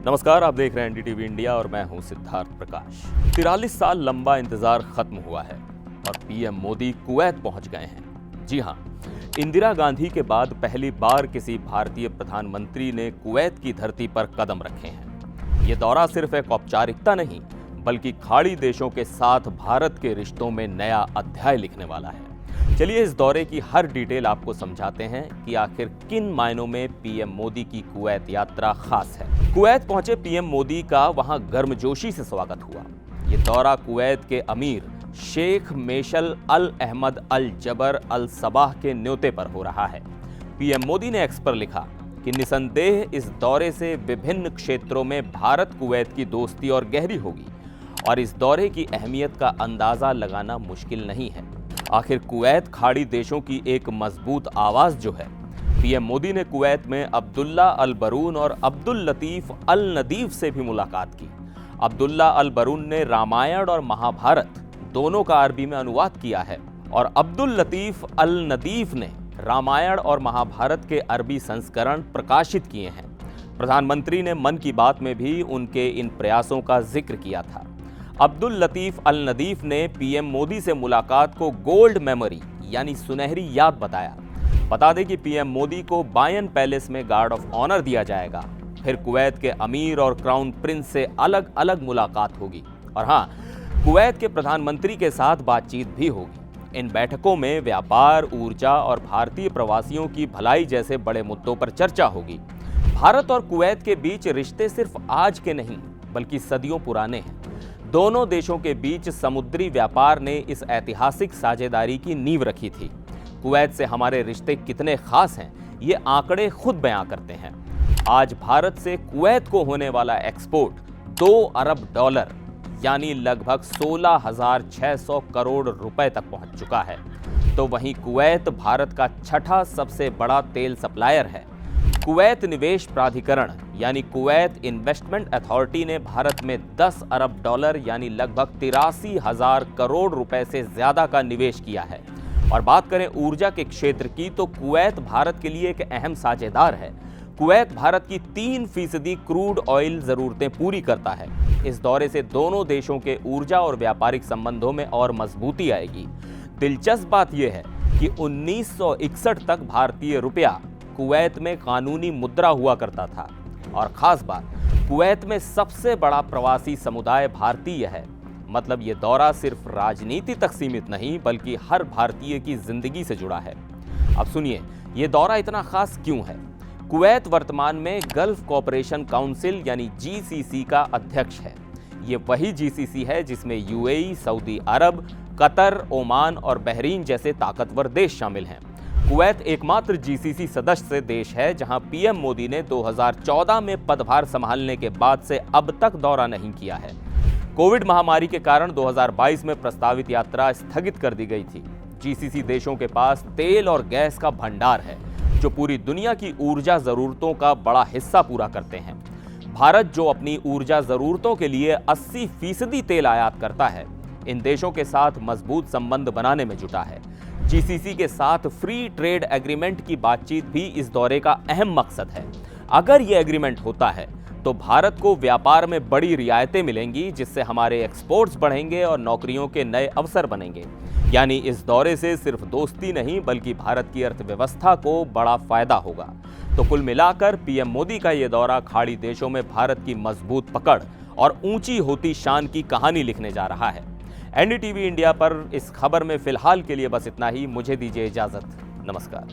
नमस्कार, आप देख रहे हैं एनडीटीवी इंडिया और मैं हूं सिद्धार्थ प्रकाश। 43 साल लंबा इंतजार खत्म हुआ है और पीएम मोदी कुवैत पहुंच गए हैं। जी हां, इंदिरा गांधी के बाद पहली बार किसी भारतीय प्रधानमंत्री ने कुवैत की धरती पर कदम रखे हैं। ये दौरा सिर्फ एक औपचारिकता नहीं, बल्कि खाड़ी देशों के साथ भारत के रिश्तों में नया अध्याय लिखने वाला है। चलिए इस दौरे की हर डिटेल आपको समझाते हैं कि आखिर किन मायनों में पीएम मोदी की कुवैत यात्रा खास है। कुवैत पहुंचे पीएम मोदी का वहां गर्मजोशी से स्वागत हुआ। ये दौरा कुवैत के अमीर शेख मेशल अल अहमद अल जबर अल सबाह के न्योते पर हो रहा है। पीएम मोदी ने एक्स पर लिखा कि निसंदेह इस दौरे से विभिन्न क्षेत्रों में भारत कुवैत की दोस्ती और गहरी होगी और इस दौरे की अहमियत का अंदाजा लगाना मुश्किल नहीं है। आखिर कुवैत खाड़ी देशों की एक मजबूत आवाज जो है। पीएम मोदी ने कुवैत में अब्दुल्ला अल बरून और अब्दुल लतीफ अल नदीफ से भी मुलाकात की। अब्दुल्ला अल बरून ने रामायण और महाभारत दोनों का अरबी में अनुवाद किया है और अब्दुल लतीफ अल नदीफ ने रामायण और महाभारत के अरबी संस्करण प्रकाशित किए हैं। प्रधानमंत्री ने मन की बात में भी उनके इन प्रयासों का जिक्र किया था। अब्दुल लतीफ अल नदीफ ने पीएम मोदी से मुलाकात को गोल्ड मेमोरी यानी सुनहरी याद बताया। बता दें कि पीएम मोदी को बायन पैलेस में गार्ड ऑफ ऑनर दिया जाएगा। फिर कुवैत के अमीर और क्राउन प्रिंस से अलग अलग मुलाकात होगी और हाँ, कुवैत के प्रधानमंत्री के साथ बातचीत भी होगी। इन बैठकों में व्यापार, ऊर्जा और भारतीय प्रवासियों की भलाई जैसे बड़े मुद्दों पर चर्चा होगी। भारत और कुवैत के बीच रिश्ते सिर्फ आज के नहीं, बल्कि सदियों पुराने हैं। दोनों देशों के बीच समुद्री व्यापार ने इस ऐतिहासिक साझेदारी की नींव रखी थी। कुवैत से हमारे रिश्ते कितने खास हैं, ये आंकड़े खुद बयां करते हैं। आज भारत से कुवैत को होने वाला एक्सपोर्ट 2 अरब डॉलर यानी लगभग 16,600 करोड़ रुपए तक पहुंच चुका है। तो वहीं कुवैत भारत का छठा सबसे बड़ा तेल सप्लायर है। कुवैत निवेश प्राधिकरण यानी कुवैत इन्वेस्टमेंट अथॉरिटी ने भारत में 10 अरब डॉलर यानी लगभग 83,000 करोड़ रुपए से ज्यादा का निवेश किया है। और बात करें ऊर्जा के क्षेत्र की, तो कुवैत भारत के लिए एक अहम साझेदार है। कुवैत भारत की 3% क्रूड ऑयल जरूरतें पूरी करता है। इस दौरे से दोनों देशों के ऊर्जा और व्यापारिक संबंधों में और मजबूती आएगी। दिलचस्प बात यह है कि 1961 तक भारतीय रुपया कुवैत में कानूनी मुद्रा हुआ करता था और खास बात, कुवैत में सबसे बड़ा प्रवासी समुदाय भारतीय है। मतलब ये दौरा सिर्फ राजनीति तक सीमित नहीं, बल्कि हर भारतीय की जिंदगी से जुड़ा है। अब सुनिए, ये दौरा इतना खास क्यों है। कुवैत वर्तमान में गल्फ कोऑपरेशन काउंसिल यानी जीसीसी का अध्यक्ष है। ये वही जीसीसी है जिसमें यूएई, सऊदी अरब, कतर, ओमान और बहरीन जैसे ताकतवर देश शामिल हैं। कुवैत एकमात्र जीसीसी सदस्य देश है जहां पीएम मोदी ने 2014 में पदभार संभालने के बाद से अब तक दौरा नहीं किया है। कोविड महामारी के कारण 2022 में प्रस्तावित यात्रा स्थगित कर दी गई थी। जीसीसी देशों के पास तेल और गैस का भंडार है जो पूरी दुनिया की ऊर्जा जरूरतों का बड़ा हिस्सा पूरा करते हैं। भारत जो अपनी ऊर्जा जरूरतों के लिए 80% तेल आयात करता है, इन देशों के साथ मजबूत संबंध बनाने में जुटा है। जीसीसी के साथ फ्री ट्रेड एग्रीमेंट की बातचीत भी इस दौरे का अहम मकसद है। अगर यह एग्रीमेंट होता है तो भारत को व्यापार में बड़ी रियायतें मिलेंगी, जिससे हमारे एक्सपोर्ट्स बढ़ेंगे और नौकरियों के नए अवसर बनेंगे। यानी इस दौरे से सिर्फ दोस्ती नहीं, बल्कि भारत की अर्थव्यवस्था को बड़ा फायदा होगा। तो कुल मिलाकर पीएम मोदी का यह दौरा खाड़ी देशों में भारत की मजबूत पकड़ और ऊंची होती शान की कहानी लिखने जा रहा है। एनडीटीवी इंडिया पर इस खबर में फिलहाल के लिए बस इतना ही। मुझे दीजिए इजाजत। नमस्कार।